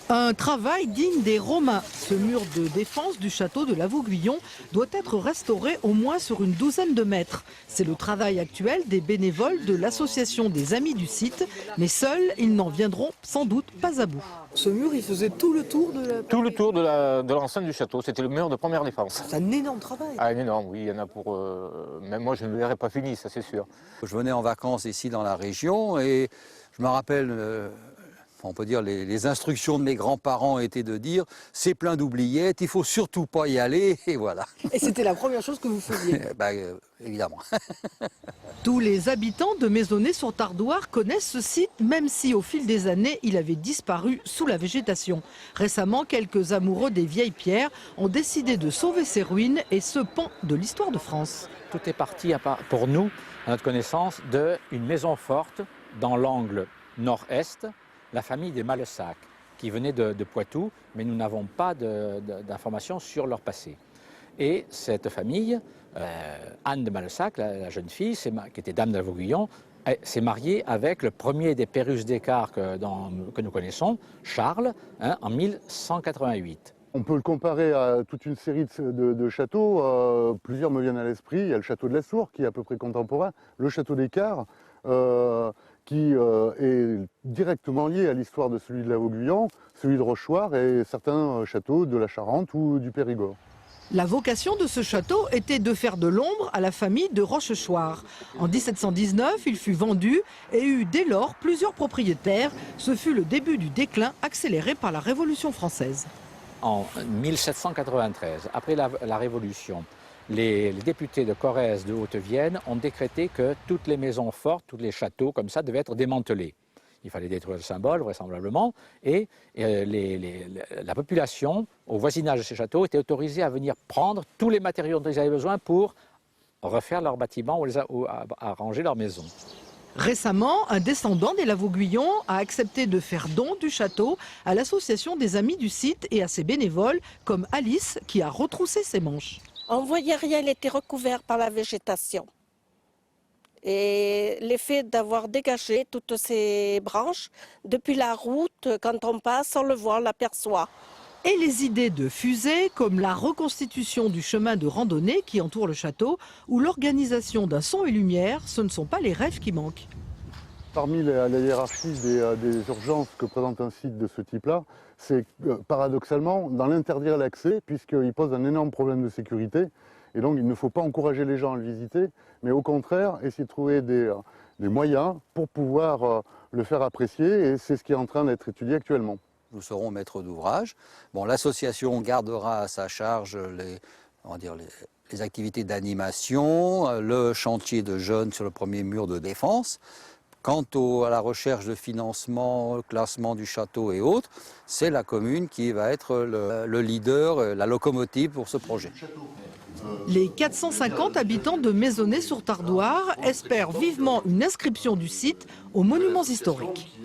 Un travail digne des Romains. Ce mur de défense du château de La Vauguyon doit être restauré au moins sur une douzaine de mètres. C'est le travail actuel des bénévoles de l'association des Amis du site, mais seuls, ils n'en viendront sans doute pas à bout. Ce mur, il faisait tout le tour de la... Tout le tour de l'enceinte du château, c'était le mur de première défense. C'est un énorme travail. Ah, un énorme, oui, il y en a pour... Même moi, je ne l'aurais pas fini, ça c'est sûr. Je venais en vacances ici dans la région et je me rappelle... on peut dire les instructions de mes grands-parents étaient de dire c'est plein d'oubliettes, il faut surtout pas y aller, et voilà. Et c'était la première chose que vous faisiez? Évidemment. Tous les habitants de Maisonnay-sur-Tardoire connaissent ce site, même si au fil des années, il avait disparu sous la végétation. Récemment, quelques amoureux des vieilles pierres ont décidé de sauver ces ruines et ce pan de l'histoire de France. Tout est parti, pour nous, à notre connaissance, d'une maison forte dans l'angle nord-est, la famille des Malessac, qui venait de Poitou, mais nous n'avons pas d'informations sur leur passé. Et cette famille, Anne de Malessac, la jeune fille, qui était dame de La Vauguyon, s'est mariée avec le premier des Pérus d'Écart que nous connaissons, Charles, en 1188. On peut le comparer à toute une série de châteaux. Plusieurs me viennent à l'esprit. Il y a le château de la Sourre, qui est à peu près contemporain, le château d'Écart, qui est directement lié à l'histoire de celui de La Vauguyon, celui de Rochechouart et certains châteaux de la Charente ou du Périgord. La vocation de ce château était de faire de l'ombre à la famille de Rochechouart. En 1719, il fut vendu et eut dès lors plusieurs propriétaires. Ce fut le début du déclin accéléré par la Révolution française. En 1793, après la Révolution, les députés de Corrèze de Haute-Vienne ont décrété que toutes les maisons fortes, tous les châteaux comme ça devaient être démantelés. Il fallait détruire le symbole, vraisemblablement, et la population, au voisinage de ces châteaux, était autorisée à venir prendre tous les matériaux dont ils avaient besoin pour refaire leurs bâtiments ou arranger leurs maisons. Récemment, un descendant des La Vauguyon a accepté de faire don du château à l'association des Amis du site et à ses bénévoles, comme Alice, qui a retroussé ses manches. On ne voyait rien, il était recouvert par la végétation. Et l'effet d'avoir dégagé toutes ces branches, depuis la route, quand on passe, on le voit, on l'aperçoit. Et les idées de fusées, comme la reconstitution du chemin de randonnée qui entoure le château, ou l'organisation d'un son et lumière, ce ne sont pas les rêves qui manquent. Parmi la hiérarchie des urgences que présente un site de ce type-là, c'est paradoxalement dans l'interdire l'accès, puisqu'il pose un énorme problème de sécurité. Et donc il ne faut pas encourager les gens à le visiter, mais au contraire essayer de trouver des moyens pour pouvoir le faire apprécier. Et c'est ce qui est en train d'être étudié actuellement. Nous serons maîtres d'ouvrage. Bon, l'association gardera à sa charge les activités d'animation, le chantier de jeunes sur le premier mur de défense. Quant à la recherche de financement, le classement du château et autres, c'est la commune qui va être le leader, la locomotive pour ce projet. Les 450 habitants de Maisonnay-sur-Tardoire espèrent vivement une inscription du site aux monuments historiques.